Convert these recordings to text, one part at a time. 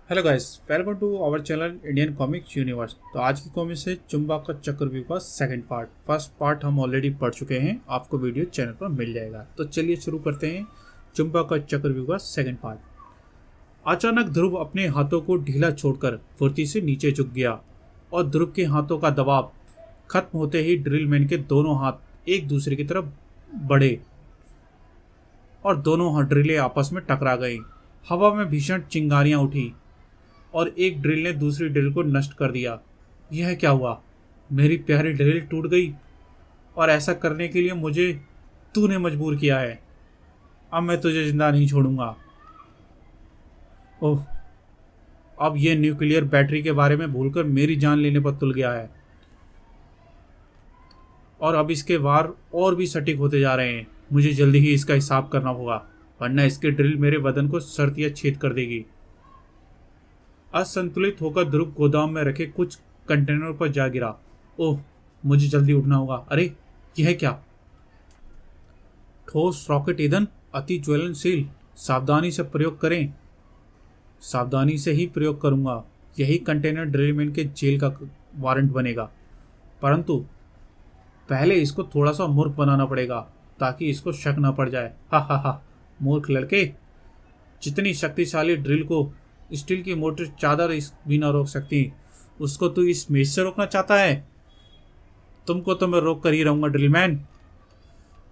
Hello guys, welcome to our channel Indian comics universe. तो आज की कॉमिक्स है चुंबक का चक्रव्यूह का सेकंड पार्ट। फर्स्ट पार्ट हम ऑलरेडी पढ़ चुके हैं, आपको वीडियो चैनल पर मिल जाएगा। तो चलिए शुरू करते हैं चुंबक का चक्रव्यूह का सेकंड पार्ट। अचानक ध्रुव अपने हाथों को ढीला छोड़कर फुर्ती से नीचे झुक गया और ध्रुव के हाथों का दबाव खत्म होते ही ड्रिलमैन के दोनों हाथ एक दूसरे की तरफ बढ़े और दोनों ड्रिलें आपस में टकरा गई। हवा में भीषण चिंगारियां उठी और एक ड्रिल ने दूसरी ड्रिल को नष्ट कर दिया। यह क्या हुआ? मेरी प्यारी ड्रिल टूट गई और ऐसा करने के लिए मुझे तूने मजबूर किया है। अब मैं तुझे जिंदा नहीं छोड़ूंगा। ओह, अब यह न्यूक्लियर बैटरी के बारे में भूलकर मेरी जान लेने पर तुल गया है और अब इसके वार और भी सटीक होते जा रहे हैं। मुझे जल्दी ही इसका हिसाब करना होगा, वरना इसकी ड्रिल मेरे बदन को सर्दियाँ छेद कर देगी। असंतुलित होकर ध्रुव गोदाम में रखे कुछ कंटेनर पर जा गिरा। ओह, मुझे जल्दी उठना होगा। अरे, यह क्या? ठोस रॉकेट ईंधन, अति ज्वलनशील। सावधानी से प्रयोग करें। सावधानी से ही प्रयोग करूंगा। यही कंटेनर ड्रिलमैन के जेल का वारंट बनेगा। परंतु पहले इसको थोड़ा सा मूर्ख बनाना पड़ेगा ताकि इसको शक न पड़ जाए। हा हा हा, मूर्ख लड़के, जितनी शक्तिशाली ड्रिल को स्टील की मोटर चादर इस भी ना रोक सकती, उसको तू इस मेज से रोकना चाहता है? तुमको तो मैं रोक कर ही रहूंगा ड्रिलमैन,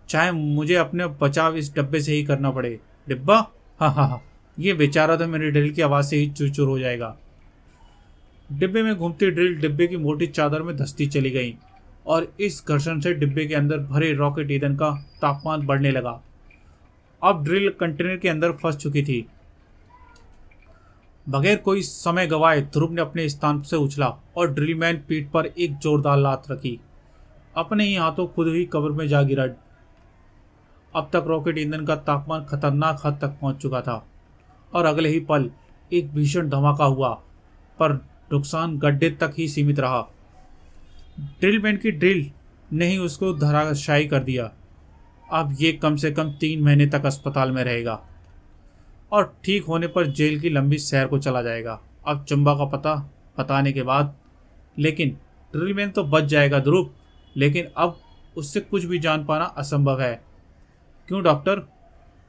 चाहे मुझे अपने बचाव इस डब्बे से ही करना पड़े। डिब्बा? हाँ हाँ हाँ, ये बेचारा तो मेरी ड्रिल की आवाज़ से ही चूर चूर हो जाएगा। डिब्बे में घूमती ड्रिल डिब्बे की मोटी चादर में धंसती चली गई और इस घर्षण से डिब्बे के अंदर भरे रॉकेट ईंधन का तापमान बढ़ने लगा। अब ड्रिल कंटेनर के अंदर फंस चुकी थी। बगैर कोई समय गवाए ध्रुव ने अपने स्थान से उछला और ड्रिलमैन पीठ पर एक जोरदार लात रखी। अपने ही हाथों खुद ही कब्र में जा गिरा। अब तक रॉकेट ईंधन का तापमान खतरनाक हद तक पहुंच चुका था और अगले ही पल एक भीषण धमाका हुआ, पर नुकसान गड्ढे तक ही सीमित रहा। ड्रिलमैन की ड्रिल ने ही उसको धराशायी कर दिया। अब ये कम से कम 3 महीने तक अस्पताल में रहेगा और ठीक होने पर जेल की लंबी सैर को चला जाएगा। अब चुंबा का पता बताने के बाद, लेकिन ड्रिलमैन तो बच जाएगा ध्रुव, लेकिन अब उससे कुछ भी जान पाना असंभव है। क्यों डॉक्टर?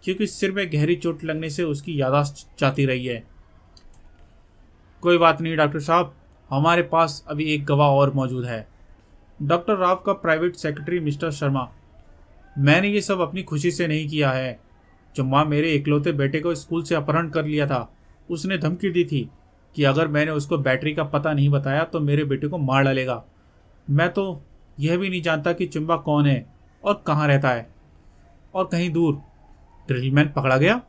क्योंकि सिर में गहरी चोट लगने से उसकी याददाश्त जाती रही है। कोई बात नहीं डॉक्टर साहब, हमारे पास अभी एक गवाह और मौजूद है। डॉक्टर राव का प्राइवेट सेक्रेटरी मिस्टर शर्मा। मैंने ये सब अपनी खुशी से नहीं किया है। जब माँ मेरे इकलौते बेटे को स्कूल से अपहरण कर लिया था, उसने धमकी दी थी कि अगर मैंने उसको बैटरी का पता नहीं बताया तो मेरे बेटे को मार डालेगा। मैं तो यह भी नहीं जानता कि चुंबा कौन है और कहाँ रहता है। और कहीं दूर ड्रिलमैन पकड़ा गया,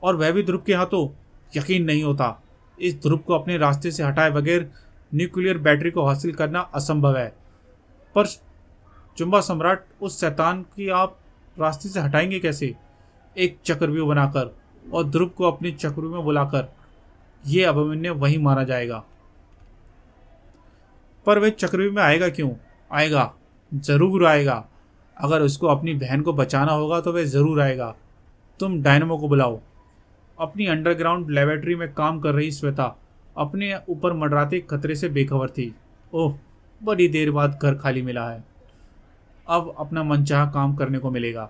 और वह भी ध्रुव के हाथों। यकीन नहीं होता। इस ध्रुव को अपने रास्ते से हटाए बगैर न्यूक्लियर बैटरी को हासिल करना असंभव है। पर चुंबा सम्राट, उस शैतान की आप रास्ते से हटाएंगे कैसे? एक चक्रव्यूह बनाकर और ध्रुव को अपने चक्रव्यूह में बुलाकर। ये अभिमन्यु वहीं मारा जाएगा। पर वह चक्रव्यूह में आएगा क्यों? आएगा, जरूर आएगा। अगर उसको अपनी बहन को बचाना होगा तो वह जरूर आएगा। तुम डायनमो को बुलाओ। अपनी अंडरग्राउंड लेबोरेटरी में काम कर रही श्वेता अपने ऊपर मंडराते खतरे से बेखबर थी। ओह, बड़ी देर बाद घर खाली मिला है। अब अपना मनचाहा काम करने को मिलेगा।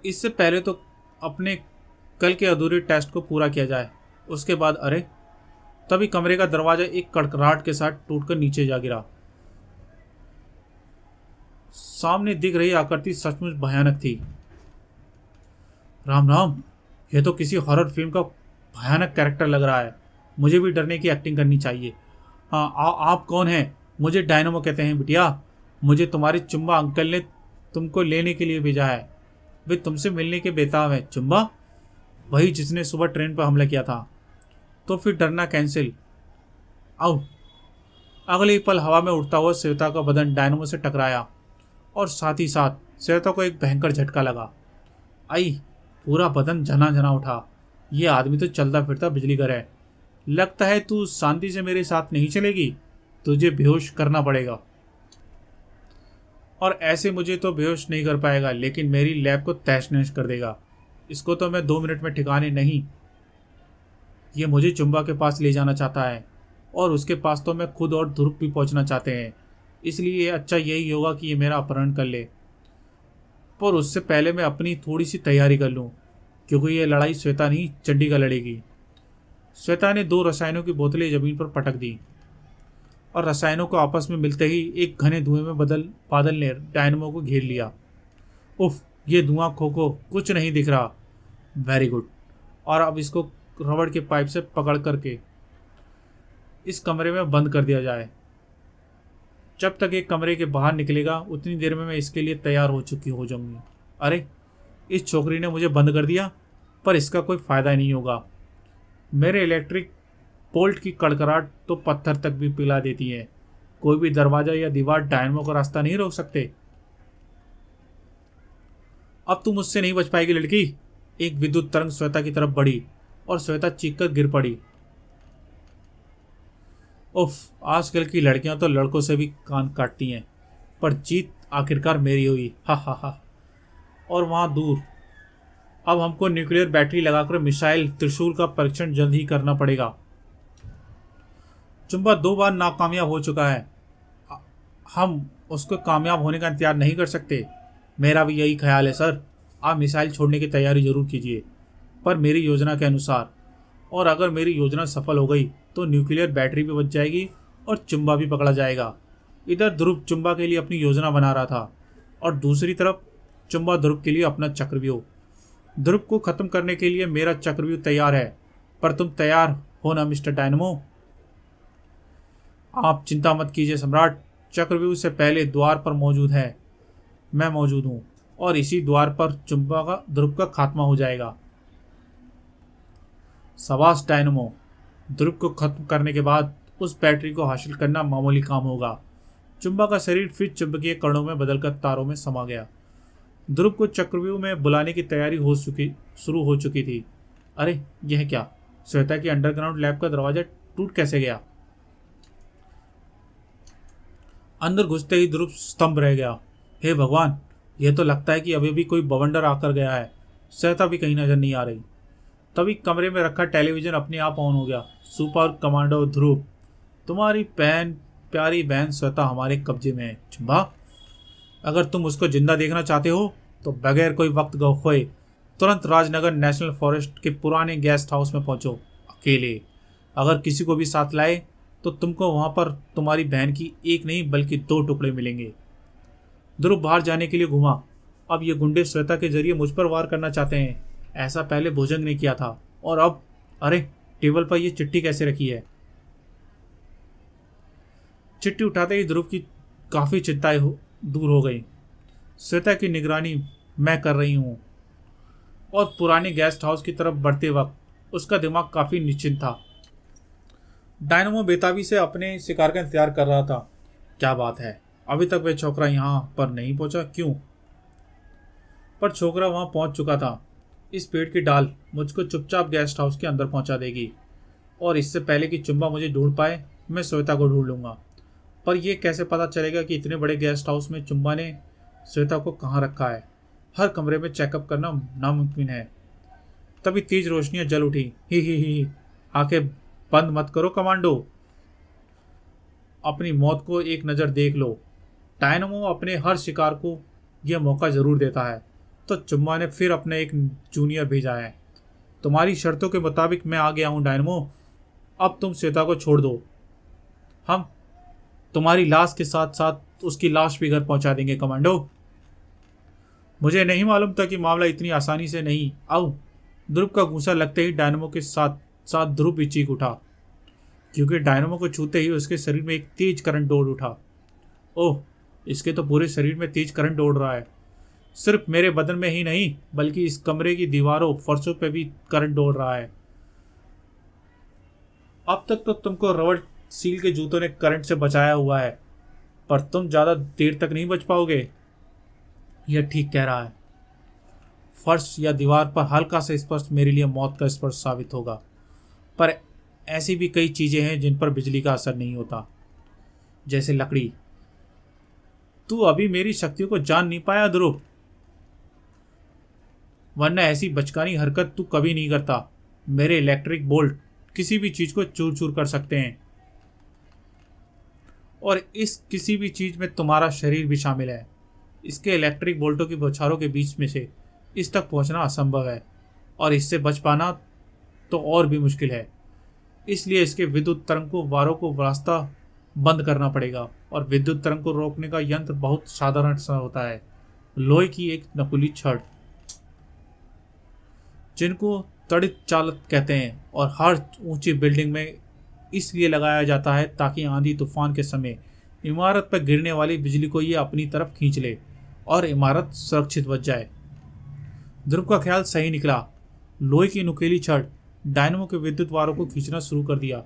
इससे पहले तो अपने कल के अधूरे टेस्ट को पूरा किया जाए, उसके बाद। अरे, तभी कमरे का दरवाजा एक कड़कड़ाहट के साथ टूटकर नीचे जा गिरा। सामने दिख रही आकृति सचमुच भयानक थी। राम राम, यह तो किसी हॉरर फिल्म का भयानक कैरेक्टर लग रहा है। मुझे भी डरने की एक्टिंग करनी चाहिए। हाँ, आप कौन हैं? मुझे डायनामो कहते हैं बिटिया। मुझे तुम्हारे चुम्बा अंकल ने तुमको लेने के लिए भेजा है। वे तुमसे मिलने के बेताब हैं। चुम्बा? वही जिसने सुबह ट्रेन पर हमला किया था। तो फिर डरना कैंसिल। आओ। अगले ही पल हवा में उड़ता हुआ श्वेता का बदन डायनामो से टकराया और साथ ही साथ श्वेता को एक भयंकर झटका लगा। आई, पूरा बदन झना झना उठा। ये आदमी तो चलता फिरता बिजलीघर है। लगता है तू शांति से मेरे साथ नहीं चलेगी। तुझे बेहोश करना पड़ेगा। और ऐसे मुझे तो बेहोश नहीं कर पाएगा, लेकिन मेरी लैब को तहस नहस कर देगा। इसको तो मैं 2 मिनट में ठिकाने नहीं। ये मुझे चुम्बा के पास ले जाना चाहता है और उसके पास तो मैं खुद और ध्रुव भी पहुंचना चाहते हैं, इसलिए अच्छा यही होगा कि ये मेरा अपहरण कर ले। पर उससे पहले मैं अपनी थोड़ी सी तैयारी कर लूँ, क्योंकि ये लड़ाई श्वेता नहीं चंडिका लड़ेगी। श्वेता ने 2 रसायनों की बोतलें जमीन पर पटक दी और रसायनों को आपस में मिलते ही एक घने धुएं में बादल ने डायनमो को घेर लिया। उफ, ये धुआं खोखो, कुछ नहीं दिख रहा। Very good. और अब इसको रबड़ के पाइप से पकड़ करके इस कमरे में बंद कर दिया जाए। जब तक एक कमरे के बाहर निकलेगा उतनी देर में मैं इसके लिए तैयार हो जाऊंगी। अरे, इस छोकरी ने मुझे बंद कर दिया, पर इसका कोई फायदा नहीं होगा। मेरे इलेक्ट्रिक बोल्ट की कड़कड़ाहट तो पत्थर तक भी पिघला देती है। कोई भी दरवाजा या दीवार डायनमो का रास्ता नहीं रोक सकते। अब तू मुझसे नहीं बच पाएगी लड़की। एक विद्युत तरंग श्वेता की तरफ बढ़ी और श्वेता चीखकर गिर पड़ी। उफ, आजकल की लड़कियां तो लड़कों से भी कान काटती हैं, पर जीत आखिरकार मेरी हुई। हा हा हा। और वहां दूर अब हमको न्यूक्लियर बैटरी लगाकर मिसाइल त्रिशूल का परीक्षण जल्द ही करना पड़ेगा। चुंबा 2 बार नाकामयाब हो चुका है, हम उसको कामयाब होने का इंतजार नहीं कर सकते। मेरा भी यही ख्याल है सर। आप मिसाइल छोड़ने की तैयारी जरूर कीजिए, पर मेरी योजना के अनुसार। और अगर मेरी योजना सफल हो गई तो न्यूक्लियर बैटरी भी बच जाएगी और चुंबा भी पकड़ा जाएगा। इधर ध्रुव चुंबा के लिए अपनी योजना बना रहा था और दूसरी तरफ चुंबा ध्रुव के लिए अपना चक्रव्यूह। ध्रुव को खत्म करने के लिए मेरा चक्रव्यूह तैयार है, पर तुम तैयार हो ना मिस्टर डायनमो? आप चिंता मत कीजिए सम्राट, चक्रव्यूह से पहले द्वार पर मौजूद है। मैं मौजूद हूं और इसी द्वार पर चुंबा का ध्रुव का खात्मा हो जाएगा। शाबाश डायनमो, ध्रुव को खत्म करने के बाद उस बैटरी को हासिल करना मामूली काम होगा। चुंबा का शरीर फिर चुंबकीय कणों में बदलकर तारों में समा गया। ध्रुव को चक्रव्यूह में बुलाने की तैयारी शुरू हो चुकी थी। अरे, यह क्या? श्वेता की अंडरग्राउंड लैब का दरवाजा टूट कैसे गया? अंदर घुसते ही ध्रुव स्तंभ रह गया। हे भगवान, यह तो लगता है कि अभी भी कोई बवंडर आकर गया है। श्वेता भी कहीं नजर नहीं आ रही। तभी कमरे में रखा टेलीविजन अपने आप ऑन हो गया। सुपर कमांडो ध्रुव, तुम्हारी प्यारी बहन श्वेता हमारे कब्जे में है। चुंबा, अगर तुम उसको जिंदा देखना चाहते हो तो बगैर कोई वक्त खोए तुरंत राजनगर नेशनल फॉरेस्ट के पुराने गेस्ट हाउस में पहुंचो, अकेले। अगर किसी को भी साथ लाए तो तुमको वहां पर तुम्हारी बहन की एक नहीं बल्कि 2 टुकड़े मिलेंगे। ध्रुव बाहर जाने के लिए घूमा। अब ये गुंडे श्वेता के जरिए मुझ पर वार करना चाहते हैं। ऐसा पहले भुजंग ने किया था और अब अरे, टेबल पर यह चिट्ठी कैसे रखी है? चिट्ठी उठाते ही ध्रुव की काफी चिंताएं दूर हो गई। श्वेता की निगरानी मैं कर रही हूं और पुराने गेस्ट हाउस की तरफ बढ़ते वक्त उसका दिमाग काफी निश्चिंत था। डायनमो बेताबी से अपने शिकार का इंतजार कर रहा था। क्या बात है, अभी तक वह छोकरा यहां पर नहीं पहुंचा, क्यों? पर छोकरा वहां पहुंच चुका था। इस पेड़ की डाल मुझको चुपचाप गेस्ट हाउस के अंदर पहुंचा देगी और इससे पहले कि चुंबा मुझे ढूंढ पाए मैं श्वेता को ढूंढ लूंगा। पर यह कैसे पता चलेगा कि इतने बड़े गेस्ट हाउस में चुंबा ने श्वेता को कहाँ रखा है? हर कमरे में चेकअप करना नामुमकिन है। तभी तेज रोशनियां जल उठी। ही, आंखें बंद मत करो कमांडो, अपनी मौत को एक नज़र देख लो। डायनमो अपने हर शिकार को यह मौका जरूर देता है, तो चुम्बा ने फिर अपने एक जूनियर भेजा है। तुम्हारी शर्तों के मुताबिक मैं आ गया हूं डायनमो, अब तुम श्वेता को छोड़ दो। हम तुम्हारी लाश के साथ साथ उसकी लाश भी घर पहुंचा देंगे कमांडो। मुझे नहीं मालूम था कि मामला इतनी आसानी से नहीं। आओ। ध्रुव का गुस्सा लगते ही डायनमो के साथ साथ ध्रुव भी चीख उठा, क्योंकि डायनमो को छूते ही उसके शरीर में एक तेज करंट दौड़ उठा। ओह, इसके तो पूरे शरीर में तेज करंट दौड़ रहा है। सिर्फ मेरे बदन में ही नहीं बल्कि इस कमरे की दीवारों फर्शों पे भी करंट दौड़ रहा है। अब तक तो तुमको रबड़ सील के जूतों ने करंट से बचाया हुआ है, पर तुम ज्यादा देर तक नहीं बच पाओगे। यह ठीक कह रहा है। फर्श या दीवार पर हल्का सा स्पर्श मेरे लिए मौत का स्पर्श साबित होगा, पर ऐसी भी कई चीजें हैं जिन पर बिजली का असर नहीं होता, जैसे लकड़ी। तू अभी मेरी शक्तियों को जान नहीं पाया ध्रुव, वरना ऐसी बचकानी हरकत तू कभी नहीं करता। मेरे इलेक्ट्रिक बोल्ट किसी भी चीज को चूर चूर कर सकते हैं, और इस किसी भी चीज में तुम्हारा शरीर भी शामिल है। इसके इलेक्ट्रिक बोल्टों की बौछारों के बीच में से इस तक पहुंचना असंभव है, और इससे बच पाना तो और भी मुश्किल है। इसलिए इसके विद्युत तरंग को वारों को रास्ता बंद करना पड़ेगा, और विद्युत तरंग को रोकने का यंत्र बहुत साधारण सा होता है, लोहे की एक नकुली छड़, जिनको तड़ित चालक कहते हैं, और हर ऊंची बिल्डिंग में इसलिए लगाया जाता है ताकि आंधी तूफान के समय इमारत पर गिरने वाली बिजली को ये अपनी तरफ खींच ले और इमारत सुरक्षित बच जाए। ध्रुव का ख्याल सही निकला। लोहे की नुकीली छड़ डायनमो के विद्युत वारों को खींचना शुरू कर दिया,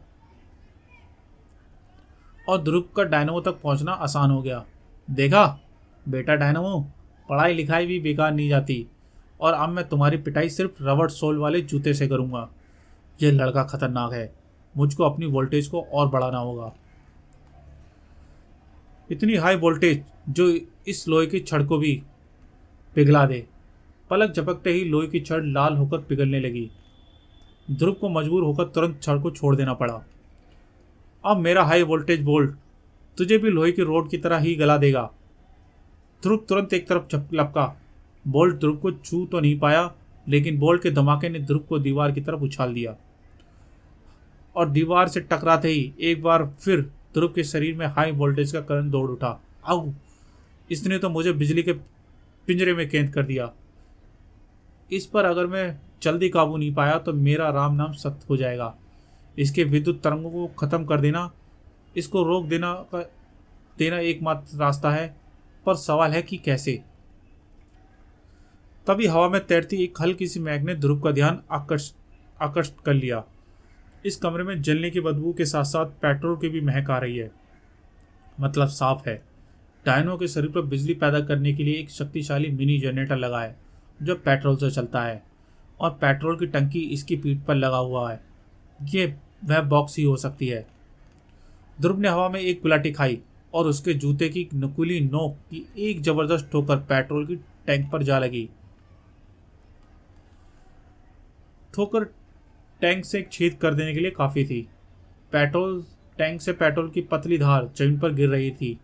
और ध्रुव का डायनमो तक पहुंचना आसान हो गया। देखा बेटा डायनमो, पढ़ाई लिखाई भी बेकार नहीं जाती, और अब मैं तुम्हारी पिटाई सिर्फ रबड़ सोल वाले जूते से करूंगा। यह लड़का खतरनाक है, मुझको अपनी वोल्टेज को और बढ़ाना होगा। इतनी हाई वोल्टेज जो इस लोहे की छड़ को भी पिघला दे। पलक झपकते ही लोहे की छड़ लाल होकर पिघलने लगी। ध्रुव को मजबूर होकर तुरंत छड़ को छोड़ देना पड़ा। अब मेरा हाई वोल्टेज बोल्ट तुझे भी लोहे की रोड की तरह ही गला देगा। ध्रुव तुरंत एक तरफ लपका। बोल्ट ध्रुव को छू तो नहीं पाया, लेकिन बोल्ट के धमाके ने ध्रुव को दीवार की तरफ उछाल दिया, और दीवार से टकराते ही एक बार फिर ध्रुव के शरीर में हाई वोल्टेज का करंट दौड़ उठा। आउ! इसने तो मुझे बिजली के पिंजरे में कैद कर दिया। इस पर अगर मैं जल्दी काबू नहीं पाया तो मेरा राम नाम सत्य हो जाएगा। इसके विद्युत तरंगों को खत्म कर देना, इसको रोक देना एकमात्र रास्ता है, पर सवाल है कि कैसे। तभी हवा में तैरती एक हल्की सी महक ने ध्रुव का ध्यान आकर्षित कर लिया। इस कमरे में जलने की बदबू के साथ साथ पेट्रोल की भी महक आ रही है। मतलब साफ है, डायनो के शरीर पर बिजली पैदा करने के लिए एक शक्तिशाली मिनी जनरेटर लगा है जो पेट्रोल से चलता है, और पेट्रोल की टंकी इसकी पीठ पर लगा हुआ है। ये वह बॉक्स ही हो सकती है। ध्रुव ने हवा में एक गुलाटी खाई, और उसके जूते की नुकीली नोक की एक जबरदस्त ठोकर पेट्रोल की टैंक पर जा लगी। ठोकर टैंक से एक छेद कर देने के लिए काफी थी। टैंक से पेट्रोल की पतली धार जमीन पर गिर रही थी।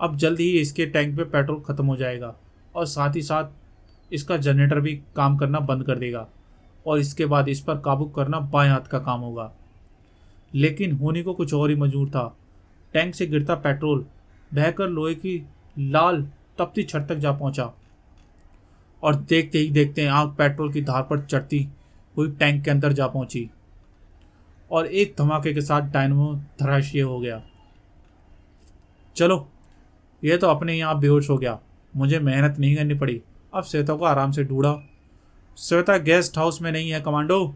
अब जल्द ही इसके टैंक में पेट्रोल खत्म हो जाएगा, और साथ ही साथ इसका जनरेटर भी काम करना बंद कर देगा, और इसके बाद इस पर काबू करना बाएं हाथ का काम होगा। लेकिन होने को कुछ और ही मंजूर था। टैंक से गिरता पेट्रोल बहकर लोहे की लाल तपती छत तक जा पहुंचा, और देखते ही देखते आग पेट्रोल की धार पर चढ़ती हुई टैंक के अंदर जा पहुंची, और एक धमाके के साथ डायनमो धराशायी हो गया। चलो, यह तो अपने यहाँ बेहोश हो गया, मुझे मेहनत नहीं करनी पड़ी। अब श्वेता को आराम से ढूंढा। श्वेता गेस्ट हाउस में नहीं है कमांडो।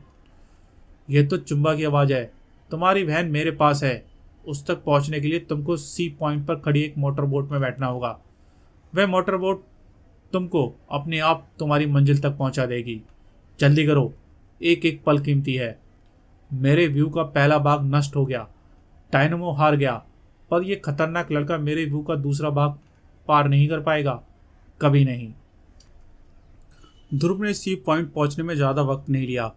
यह तो चुम्बा की आवाज़ है। तुम्हारी बहन मेरे पास है। उस तक पहुंचने के लिए तुमको सी पॉइंट पर खड़ी एक मोटर बोट में बैठना होगा। वह मोटर बोट तुमको अपने आप तुम्हारी मंजिल तक पहुंचा देगी। जल्दी करो, एक एक पल कीमती है। मेरे व्यू का पहला भाग नष्ट हो गया, डायनमो हार गया, पर यह खतरनाक लड़का मेरे व्यू का दूसरा भाग पार नहीं कर पाएगा, कभी नहीं। ध्रुव ने सी पॉइंट पहुंचने में ज़्यादा वक्त नहीं लिया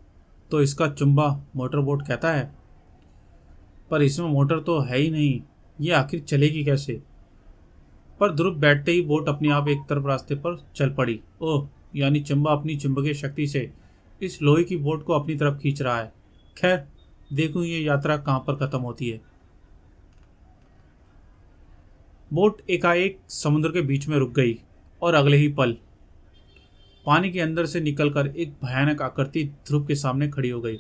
तो इसका चुम्बा मोटर बोट कहता है, पर इसमें मोटर तो है ही नहीं, ये आखिर चलेगी कैसे। पर ध्रुव बैठते ही बोट अपने आप एक तरफ रास्ते पर चल पड़ी। ओह, यानी चुम्बा अपनी चुंबकीय शक्ति से इस लोहे की बोट को अपनी तरफ खींच रहा है। खैर, देखूं ये यात्रा कहां पर खत्म होती है। बोट एकाएक समुद्र के बीच में रुक गई, और अगले ही पल पानी के अंदर से निकलकर एक भयानक आकृति ध्रुव के सामने खड़ी हो गई।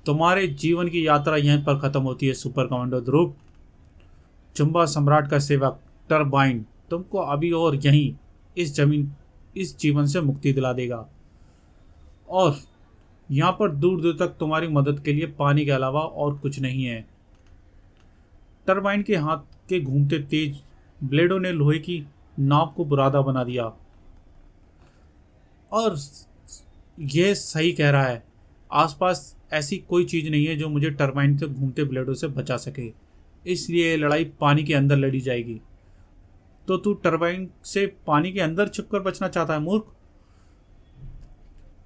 तुम्हारे जीवन की यात्रा यहीं पर खत्म होती है सुपर कमांडो ध्रुव। चुंबा सम्राट का सेवक टरबाइन तुमको अभी और यहीं इस जीवन से मुक्ति दिला देगा, और यहाँ पर दूर दूर तक तुम्हारी मदद के लिए पानी के अलावा और कुछ नहीं है। टरबाइन के हाथ के घूमते तेज ब्लेडों ने लोहे की नाव को बुरादा बना दिया, और यह सही कह रहा है। आसपास ऐसी कोई चीज़ नहीं है जो मुझे टरबाइन के घूमते ब्लेडों से बचा सके, इसलिए ये लड़ाई पानी के अंदर लड़ी जाएगी। तो तू टरबाइन से पानी के अंदर छिपकर बचना चाहता है मूर्ख।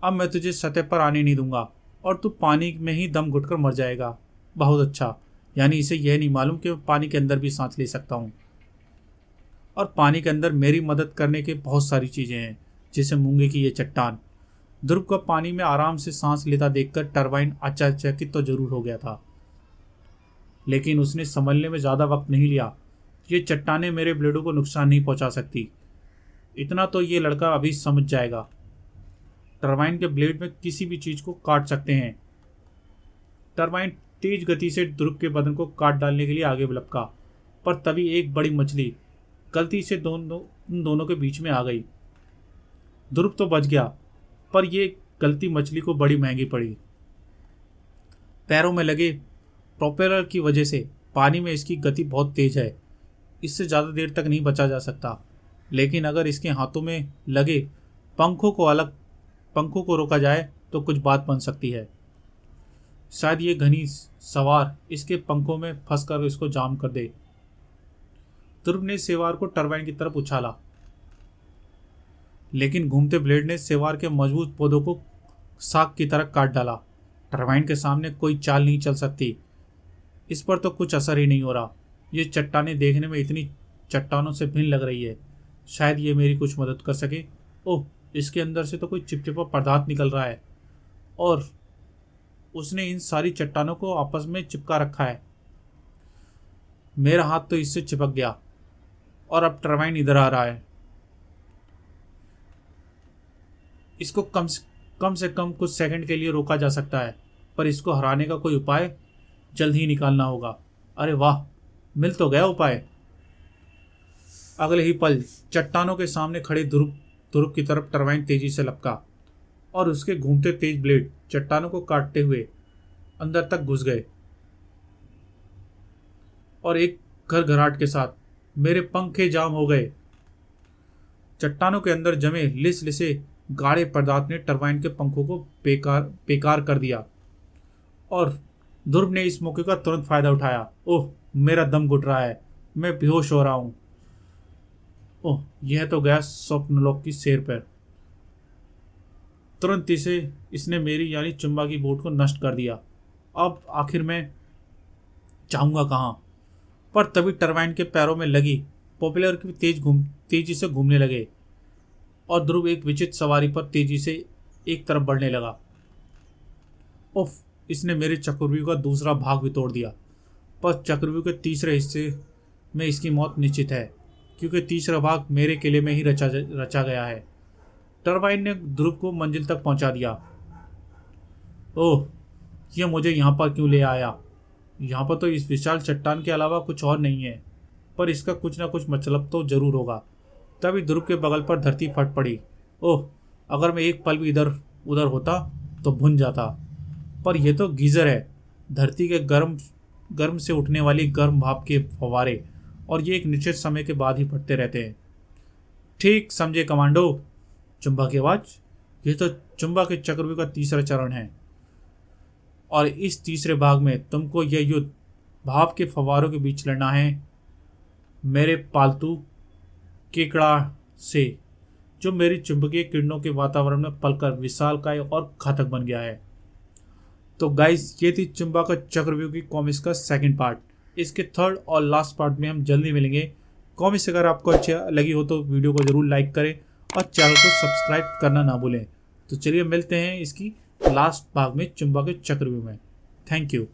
अब मैं तुझे सतह पर आने नहीं दूंगा। और तू पानी में ही दम घुटकर मर जाएगा। बहुत अच्छा, यानी इसे यह नहीं मालूम कि मैं पानी के अंदर भी सांस ले सकता हूँ। और पानी के अंदर मेरी मदद करने के बहुत सारी चीज़ें हैं, जैसे मूंगे की ये चट्टान। ध्रुव को पानी में आराम से सांस लेता देखकर टरबाइन आश्चर्यचकित तो जरूर हो गया था, लेकिन उसने संभलने में ज़्यादा वक्त नहीं लिया। ये चट्टानें मेरे ब्लेडों को नुकसान नहीं पहुंचा सकती, इतना तो ये लड़का अभी समझ जाएगा। टरबाइन के ब्लेड में किसी भी चीज़ को काट सकते हैं। टरबाइन तेज गति से ध्रुव के बदन को काट डालने के लिए आगे लपका, पर तभी एक बड़ी मछली गलती से उन दोनों के बीच में आ गई। ध्रुव तो बच गया, पर यह गलती मछली को बड़ी महंगी पड़ी। पैरों में लगे प्रोपेलर की वजह से पानी में इसकी गति बहुत तेज है, इससे ज़्यादा देर तक नहीं बचा जा सकता। लेकिन अगर इसके हाथों में लगे पंखों को रोका जाए तो कुछ बात बन सकती है। शायद ये घनी सवार इसके पंखों में फंसकर इसको जाम कर दे। ध्रुव ने सेवार को टरबाइन की तरफ उछाला, लेकिन घूमते ब्लेड ने सेवार के मजबूत पौधों को साग की तरह काट डाला। टरबाइन के सामने कोई चाल नहीं चल सकती, इस पर तो कुछ असर ही नहीं हो रहा। ये चट्टानें देखने में इतनी चट्टानों से भिन्न लग रही है, शायद ये मेरी कुछ मदद कर सके। ओह, इसके अंदर से तो कोई चिपचिपा पदार्थ निकल रहा है और उसने इन सारी चट्टानों को आपस में चिपका रखा है। मेरा हाथ तो इससे चिपक गया और अब टरबाइन इधर आ रहा है। इसको कम से कम कुछ सेकंड के लिए रोका जा सकता है, पर इसको हराने का कोई उपाय जल्द ही निकालना होगा। अरे वाह, मिल तो गया उपाय। अगले ही पल चट्टानों के सामने खड़े ध्रुव की तरफ टरबाइन तेजी से लपका और उसके घूमते तेज ब्लेड चट्टानों को काटते हुए अंदर तक घुस गए और एक घरघराहट के साथ मेरे पंखे जाम हो गए। चट्टानों के अंदर जमे लिसे गाढ़े पदार्थ ने टरबाइन के पंखों को बेकार कर दिया और ध्रुव ने इस मौके का तुरंत फायदा उठाया। ओह, मेरा दम घुट रहा है, मैं बेहोश हो रहा हूं। ओह, यह तो गया स्वप्नलोक की सैर पर। तुरंत इसने मेरी यानी चुंबा की बोट को नष्ट कर दिया। अब आखिर मैं जाऊंगा कहाँ? पर तभी टरबाइन के पैरों में लगी पॉपुलर की तेजी से घूमने लगे और ध्रुव एक विचित्र सवारी पर तेजी से एक तरफ बढ़ने लगा। उफ, इसने मेरे चक्रव्यूह का दूसरा भाग भी तोड़ दिया। पर चक्रव्यूह के तीसरे हिस्से में इसकी मौत निश्चित है, क्योंकि तीसरा भाग मेरे किले में ही रचा गया है। टरबाइन ने ध्रुव को मंजिल तक पहुंचा दिया। ओह, यह मुझे यहाँ पर क्यों ले आया? यहाँ पर तो इस विशाल चट्टान के अलावा कुछ और नहीं है, पर इसका कुछ ना कुछ मतलब तो जरूर होगा। तभी ध्रुव के बगल पर धरती फट पड़ी। ओह, अगर मैं एक पल भी इधर उधर होता तो भुन जाता। पर यह तो गीजर है, धरती के गर्म से उठने वाली गर्म भाप के फव्वारे, और ये एक निश्चित समय के बाद ही फटते रहते हैं। ठीक समझे कमांडो। चुंबा की आवाज। यह तो चुंबा के चक्रव्यूह का तीसरा चरण है, और इस तीसरे भाग में तुमको यह युद्ध भाप के फव्वारों के बीच लड़ना है, मेरे पालतू केकड़ा से, जो मेरी चुंबकीय किरणों के वातावरण में पलकर विशालकाय और घातक बन गया है। तो गाइस, ये थी चुंबा का चक्रव्यूह की कॉमिक्स का सेकंड पार्ट। इसके थर्ड और लास्ट पार्ट में हम जल्दी मिलेंगे। कॉमिक्स अगर आपको अच्छी लगी हो तो वीडियो को जरूर लाइक करें और चैनल को सब्सक्राइब करना ना भूलें। तो चलिए मिलते हैं इसकी लास्ट भाग में, चुंबा के चक्रव्यूह में। Thank you.